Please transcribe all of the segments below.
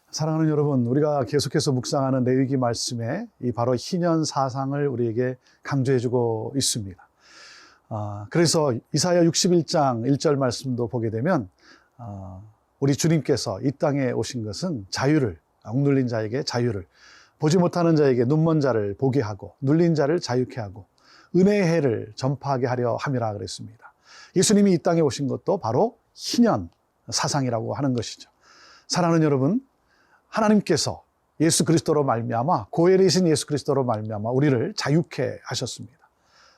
사랑하는 여러분, 우리가 계속해서 묵상하는 레위기 말씀에 이 바로 희년 사상을 우리에게 강조해주고 있습니다. 그래서 이사야 61장 1절 말씀도 보게 되면 우리 주님께서 이 땅에 오신 것은 자유를, 억눌린 자에게 자유를, 보지 못하는 자에게 눈먼 자를 보게 하고 눌린 자를 자유케 하고 은혜의 해를 전파하게 하려 함이라 그랬습니다. 예수님이 이 땅에 오신 것도 바로 희년 사상이라고 하는 것이죠. 사랑하는 여러분, 하나님께서 예수 그리스도로 말미암아, 고엘이신 예수 그리스도로 말미암아 우리를 자유케 하셨습니다.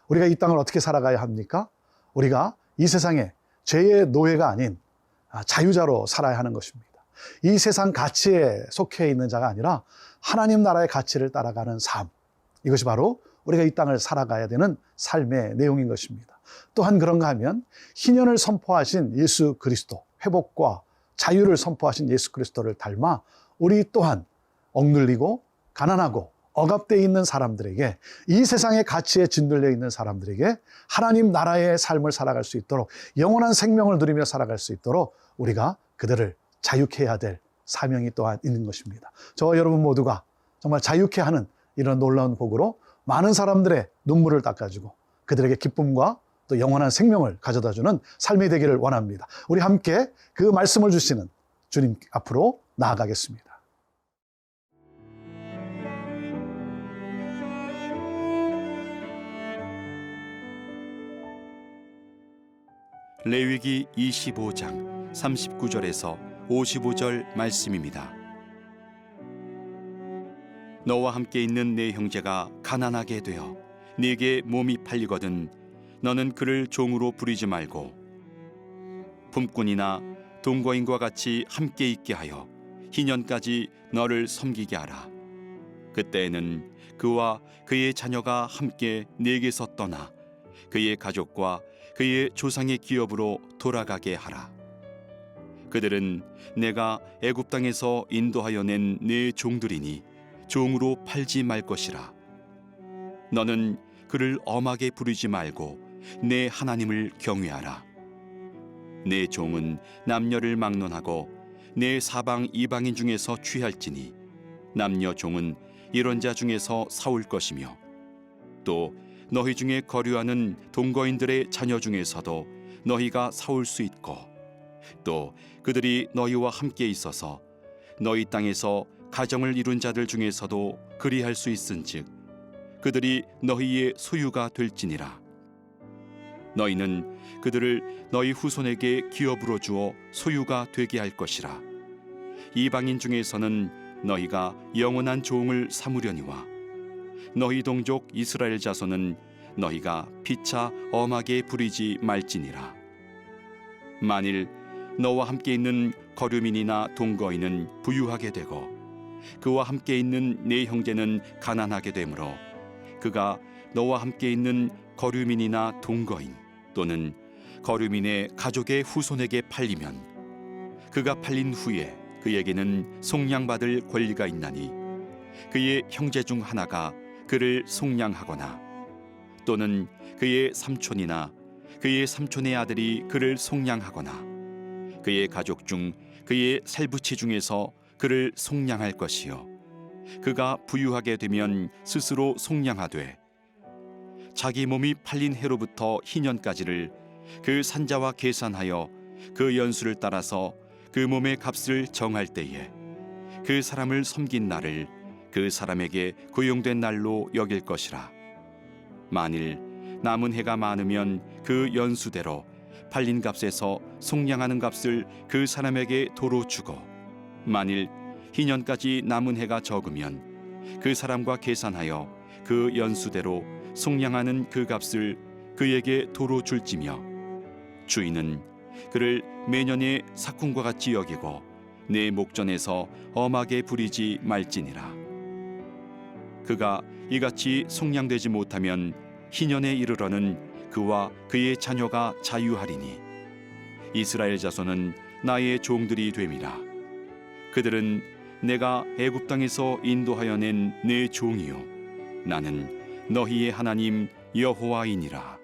우리가 이 땅을 어떻게 살아가야 합니까? 우리가 이 세상에 죄의 노예가 아닌 자유자로 살아야 하는 것입니다. 이 세상 가치에 속해 있는 자가 아니라 하나님 나라의 가치를 따라가는 삶, 이것이 바로 우리가 이 땅을 살아가야 되는 삶의 내용인 것입니다. 또한 그런가 하면 희년을 선포하신 예수 그리스도, 회복과 자유를 선포하신 예수 그리스도를 닮아 우리 또한 억눌리고 가난하고 억압되어 있는 사람들에게, 이 세상의 가치에 짓눌려 있는 사람들에게 하나님 나라의 삶을 살아갈 수 있도록, 영원한 생명을 누리며 살아갈 수 있도록 우리가 그들을 자유케 해야 될 사명이 또한 있는 것입니다. 저와 여러분 모두가 정말 자유케 하는 이런 놀라운 복으로 많은 사람들의 눈물을 닦아주고 그들에게 기쁨과 또 영원한 생명을 가져다주는 삶이 되기를 원합니다. 우리 함께 그 말씀을 주시는 주님 앞으로 나아가겠습니다. 레위기 25장 39절에서 55절 말씀입니다. 너와 함께 있는 네 형제가 가난하게 되어 네게 몸이 팔리거든 너는 그를 종으로 부리지 말고 품꾼이나 동거인과 같이 함께 있게 하여 희년까지 너를 섬기게 하라. 그때에는 그와 그의 자녀가 함께 네게서 떠나 그의 가족과 그의 조상의 기업으로 돌아가게 하라. 그들은 내가 애굽 땅에서 인도하여 낸 네 종들이니 종으로 팔지 말 것이라. 너는 그를 엄하게 부르지 말고 내 하나님을 경외하라. 내 종은 남녀를 막론하고 내 사방 이방인 중에서 취할지니 남녀 종은 이런 자 중에서 사올 것이며 또 너희 중에 거류하는 동거인들의 자녀 중에서도 너희가 사올 수 있고 또 그들이 너희와 함께 있어서 너희 땅에서 가정을 이룬 자들 중에서도 그리할 수 있은즉 그들이 너희의 소유가 될지니라. 너희는 그들을 너희 후손에게 기업으로 주어 소유가 되게 할 것이라. 이방인 중에서는 너희가 영원한 종을 삼으려니와 너희 동족 이스라엘 자손은 너희가 피차 엄하게 부리지 말지니라. 만일 너와 함께 있는 거류민이나 동거인은 부유하게 되고 그와 함께 있는 네 형제는 가난하게 되므로 그가 너와 함께 있는 거류민이나 동거인 또는 거류민의 가족의 후손에게 팔리면 그가 팔린 후에 그에게는 속량받을 권리가 있나니 그의 형제 중 하나가 그를 속량하거나 또는 그의 삼촌이나 그의 삼촌의 아들이 그를 속량하거나 그의 가족 중 그의 살부치 중에서 그를 속량할 것이요 그가 부유하게 되면 스스로 속량하되 자기 몸이 팔린 해로부터 희년까지를 그 산자와 계산하여 그 연수를 따라서 그 몸의 값을 정할 때에 그 사람을 섬긴 날을 그 사람에게 고용된 날로 여길 것이라. 만일 남은 해가 많으면 그 연수대로 팔린 값에서 속량하는 값을 그 사람에게 도로 주고 만일 희년까지 남은 해가 적으면 그 사람과 계산하여 그 연수대로 속량하는 그 값을 그에게 도로 줄지며 주인은 그를 매년의 삭군과 같이 여기고 내 목전에서 엄하게 부리지 말지니라. 그가 이같이 속량되지 못하면 희년에 이르러는 그와 그의 자녀가 자유하리니 이스라엘 자손은 나의 종들이 됨이라. 그들은 내가 애굽 땅에서 인도하여 낸 내 종이요 나는 너희의 하나님 여호와이니라.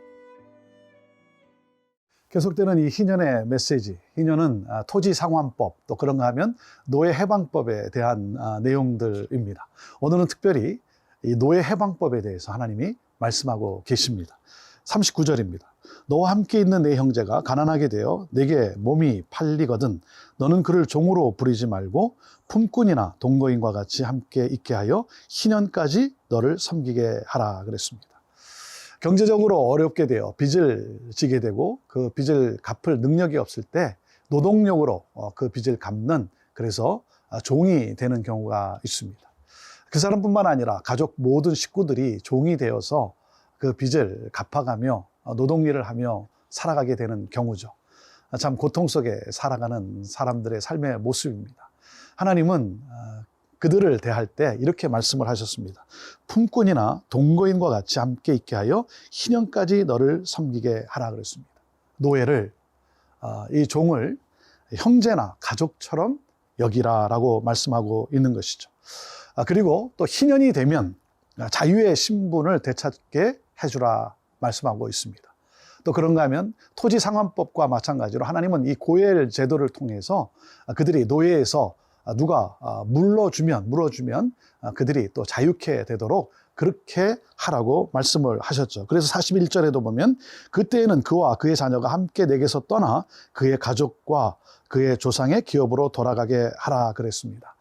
계속되는 이 희년의 메시지, 희년은 토지 상환법, 또 그런가 하면 노예 해방법에 대한 내용들입니다. 오늘은 특별히 이 노예 해방법에 대해서 하나님이 말씀하고 계십니다. 39절입니다. 너와 함께 있는 내 형제가 가난하게 되어 내게 몸이 팔리거든 너는 그를 종으로 부리지 말고 품꾼이나 동거인과 같이 함께 있게 하여 희년까지 너를 섬기게 하라 그랬습니다. 경제적으로 어렵게 되어 빚을 지게 되고 그 빚을 갚을 능력이 없을 때 노동력으로 그 빚을 갚는, 그래서 종이 되는 경우가 있습니다. 그 사람뿐만 아니라 가족 모든 식구들이 종이 되어서 그 빚을 갚아가며 노동일을 하며 살아가게 되는 경우죠. 참 고통 속에 살아가는 사람들의 삶의 모습입니다. 하나님은 그들을 대할 때 이렇게 말씀을 하셨습니다. 품꾼이나 동거인과 같이 함께 있게 하여 희년까지 너를 섬기게 하라 그랬습니다. 노예를, 이 종을 형제나 가족처럼 여기라라고 말씀하고 있는 것이죠. 그리고 또 희년이 되면 자유의 신분을 되찾게 해주라 말씀하고 있습니다. 또 그런가 하면 토지 상환법과 마찬가지로 하나님은 이 고엘 제도를 통해서 그들이 노예에서 누가 물어주면 그들이 또 자유케 되도록 그렇게 하라고 말씀을 하셨죠. 그래서 41절에도 보면 그때에는 그와 그의 자녀가 함께 내게서 떠나 그의 가족과 그의 조상의 기업으로 돌아가게 하라 그랬습니다.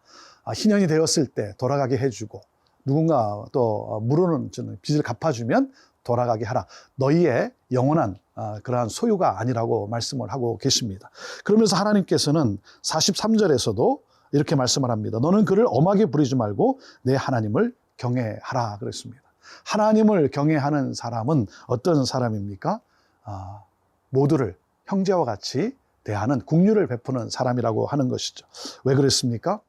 희년이 되었을 때 돌아가게 해주고 누군가 또 물어는 빚을 갚아주면 돌아가게 하라. 너희의 영원한 그러한 소유가 아니라고 말씀을 하고 계십니다. 그러면서 하나님께서는 43절에서도 이렇게 말씀을 합니다. 너는 그를 엄하게 부리지 말고 내 하나님을 경외하라 그랬습니다. 하나님을 경외하는 사람은 어떤 사람입니까? 모두를 형제와 같이 대하는 긍휼을 베푸는 사람이라고 하는 것이죠. 왜 그랬습니까?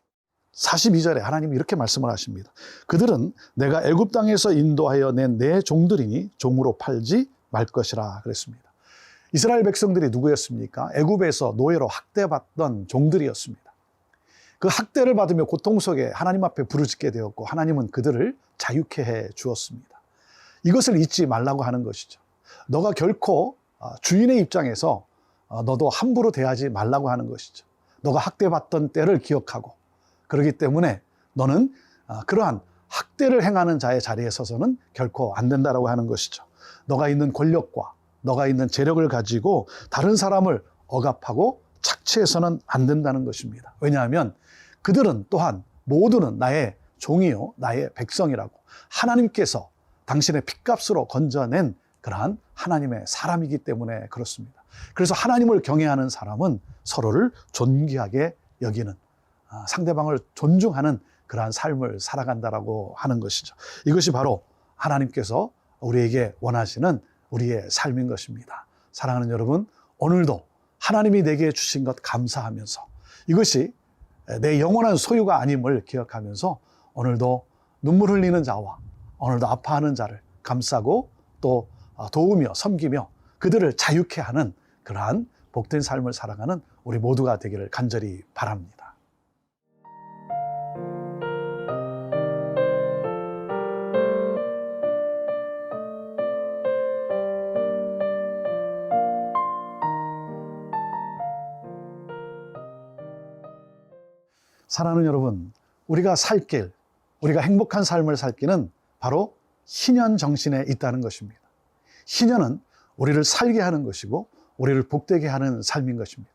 42절에 하나님이 이렇게 말씀을 하십니다. 그들은 내가 애굽 땅에서 인도하여 낸 내 종들이니 종으로 팔지 말 것이라 그랬습니다. 이스라엘 백성들이 누구였습니까? 애굽에서 노예로 학대받던 종들이었습니다. 그 학대를 받으며 고통 속에 하나님 앞에 부르짖게 되었고 하나님은 그들을 자유케 해 주었습니다. 이것을 잊지 말라고 하는 것이죠. 너가 결코 주인의 입장에서 너도 함부로 대하지 말라고 하는 것이죠. 너가 학대받던 때를 기억하고, 그렇기 때문에 너는 그러한 학대를 행하는 자의 자리에 서서는 결코 안 된다라고 하는 것이죠. 너가 있는 권력과 너가 있는 재력을 가지고 다른 사람을 억압하고 착취해서는 안 된다는 것입니다. 왜냐하면 그들은 또한 모두는 나의 종이요 나의 백성이라고, 하나님께서 당신의 핏값으로 건져낸 그러한 하나님의 사람이기 때문에 그렇습니다. 그래서 하나님을 경외하는 사람은 서로를 존귀하게 여기는, 상대방을 존중하는 그러한 삶을 살아간다라고 하는 것이죠. 이것이 바로 하나님께서 우리에게 원하시는 우리의 삶인 것입니다. 사랑하는 여러분, 오늘도 하나님이 내게 주신 것 감사하면서 이것이 내 영원한 소유가 아님을 기억하면서 오늘도 눈물 흘리는 자와 오늘도 아파하는 자를 감싸고 또 도우며 섬기며 그들을 자유케 하는 그러한 복된 삶을 살아가는 우리 모두가 되기를 간절히 바랍니다. 사랑하는 여러분, 우리가 살 길, 우리가 행복한 삶을 살 길은 바로 희년 정신에 있다는 것입니다. 희년은 우리를 살게 하는 것이고 우리를 복되게 하는 삶인 것입니다.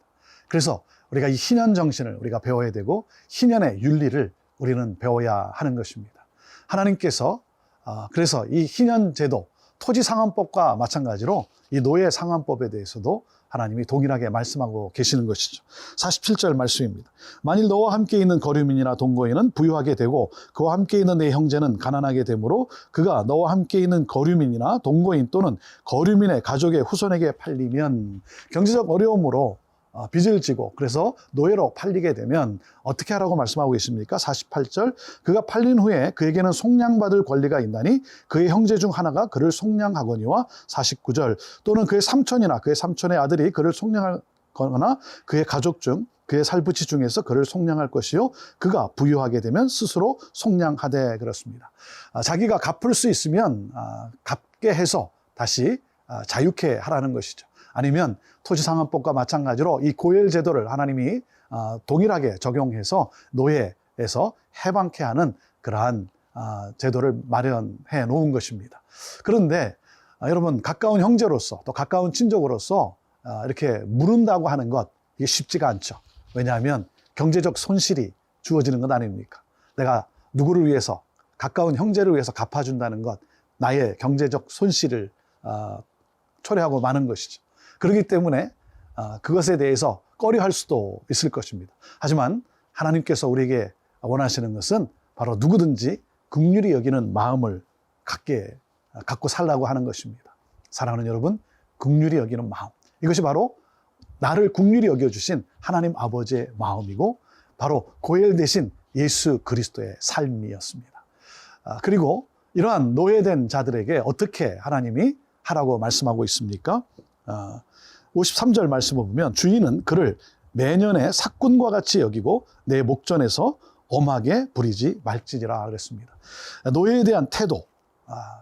그래서 우리가 이 희년 정신을 우리가 배워야 되고 희년의 윤리를 우리는 배워야 하는 것입니다. 하나님께서 그래서 이 희년 제도, 토지 상환법과 마찬가지로 이 노예 상환법에 대해서도 하나님이 동일하게 말씀하고 계시는 것이죠. 47절 말씀입니다. 만일 너와 함께 있는 거류민이나 동거인은 부유하게 되고 그와 함께 있는 내 형제는 가난하게 되므로 그가 너와 함께 있는 거류민이나 동거인 또는 거류민의 가족의 후손에게 팔리면, 경제적 어려움으로 빚을 지고 그래서 노예로 팔리게 되면 어떻게 하라고 말씀하고 계십니까? 48절, 그가 팔린 후에 그에게는 속량받을 권리가 있나니 그의 형제 중 하나가 그를 속량하거니와 49절, 또는 그의 삼촌이나 그의 삼촌의 아들이 그를 속량하거나 그의 가족 중 그의 살부치 중에서 그를 속량할 것이요 그가 부유하게 되면 스스로 속량하되 그렇습니다. 자기가 갚을 수 있으면 갚게 해서 다시 자유케 하라는 것이죠. 아니면 토지상환법과 마찬가지로 이 고엘 제도를 하나님이 동일하게 적용해서 노예에서 해방케 하는 그러한 제도를 마련해 놓은 것입니다. 그런데 여러분, 가까운 형제로서 또 가까운 친족으로서 이렇게 물은다고 하는 것, 이게 쉽지가 않죠. 왜냐하면 경제적 손실이 주어지는 것 아닙니까? 내가 누구를 위해서, 가까운 형제를 위해서 갚아준다는 것, 나의 경제적 손실을 초래하고 마는 것이죠. 그렇기 때문에 그것에 대해서 꺼려할 수도 있을 것입니다. 하지만 하나님께서 우리에게 원하시는 것은 바로 누구든지 긍휼히 여기는 마음을 갖고 살라고 하는 것입니다. 사랑하는 여러분, 긍휼히 여기는 마음, 이것이 바로 나를 긍휼히 여겨주신 하나님 아버지의 마음이고 바로 고엘 대신 예수 그리스도의 삶이었습니다. 그리고 이러한 노예된 자들에게 어떻게 하나님이 하라고 말씀하고 있습니까? 53절 말씀을 보면 주인은 그를 매년의 삭군과 같이 여기고 내 목전에서 엄하게 부리지 말지니라 그랬습니다. 노예에 대한 태도,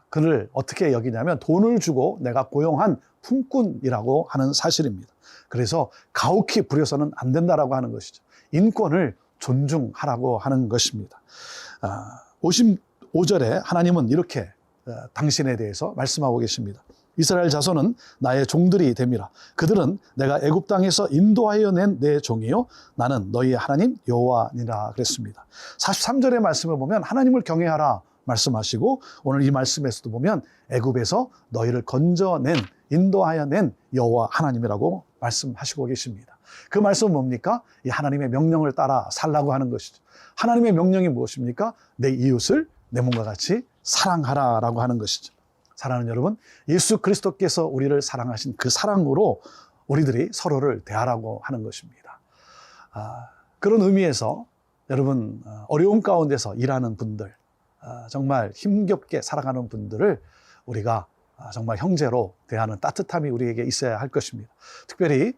그를 어떻게 여기냐면 돈을 주고 내가 고용한 품꾼이라고 하는 사실입니다. 그래서 가혹히 부려서는 안 된다라고 하는 것이죠. 인권을 존중하라고 하는 것입니다. 55절에 하나님은 이렇게 당신에 대해서 말씀하고 계십니다. 이스라엘 자손은 나의 종들이 됨이라. 그들은 내가 애굽 땅에서 인도하여 낸 내 종이요 나는 너희의 하나님 여호와니라 그랬습니다. 43절의 말씀을 보면 하나님을 경외하라 말씀하시고 오늘 이 말씀에서도 보면 애굽에서 너희를 건져낸, 인도하여 낸 여호와 하나님이라고 말씀하시고 계십니다. 그 말씀은 뭡니까? 이 하나님의 명령을 따라 살라고 하는 것이죠. 하나님의 명령이 무엇입니까? 내 이웃을 내 몸과 같이 사랑하라라고 하는 것이죠. 사랑하는 여러분, 예수 그리스도께서 우리를 사랑하신 그 사랑으로 우리들이 서로를 대하라고 하는 것입니다. 그런 의미에서 여러분, 어려움 가운데서 일하는 분들, 정말 힘겹게 살아가는 분들을 우리가 정말 형제로 대하는 따뜻함이 우리에게 있어야 할 것입니다. 특별히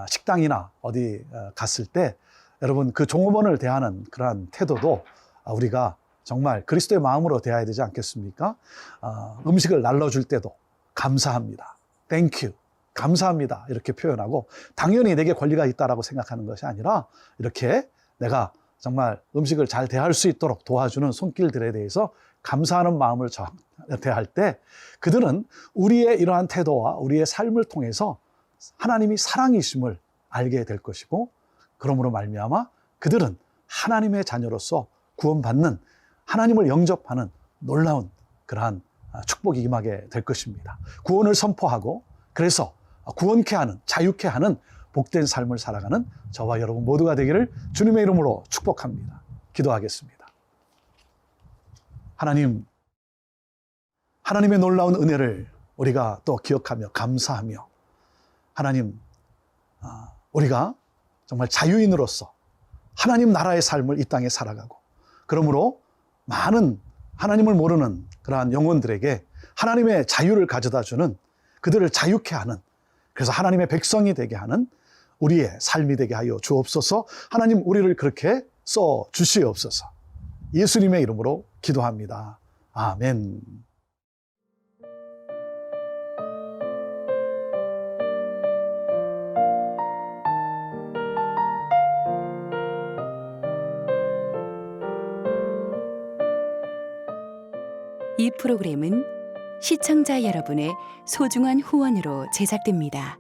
식당이나 어디 갔을 때 여러분, 그 종업원을 대하는 그러한 태도도 우리가 정말 그리스도의 마음으로 대해야 되지 않겠습니까? 음식을 날려줄 때도 감사합니다. Thank you. 감사합니다. 이렇게 표현하고 당연히 내게 권리가 있다라고 생각하는 것이 아니라 이렇게 내가 정말 음식을 잘 대할 수 있도록 도와주는 손길들에 대해서 감사하는 마음을 대할 때 그들은 우리의 이러한 태도와 우리의 삶을 통해서 하나님이 사랑이심을 알게 될 것이고 그러므로 말미암아 그들은 하나님의 자녀로서 구원받는 하나님을 영접하는 놀라운 그러한 축복이 임하게 될 것입니다. 구원을 선포하고 그래서 구원케 하는, 자유케 하는 복된 삶을 살아가는 저와 여러분 모두가 되기를 주님의 이름으로 축복합니다. 기도하겠습니다. 하나님, 하나님의 놀라운 은혜를 우리가 또 기억하며 감사하며 하나님, 우리가 정말 자유인으로서 하나님 나라의 삶을 이 땅에 살아가고 그러므로 많은 하나님을 모르는 그러한 영혼들에게 하나님의 자유를 가져다 주는 그들을 자유케 하는 그래서 하나님의 백성이 되게 하는 우리의 삶이 되게 하여 주옵소서. 하나님 우리를 그렇게 써 주시옵소서. 예수님의 이름으로 기도합니다. 아멘. 이 프로그램은 시청자 여러분의 소중한 후원으로 제작됩니다.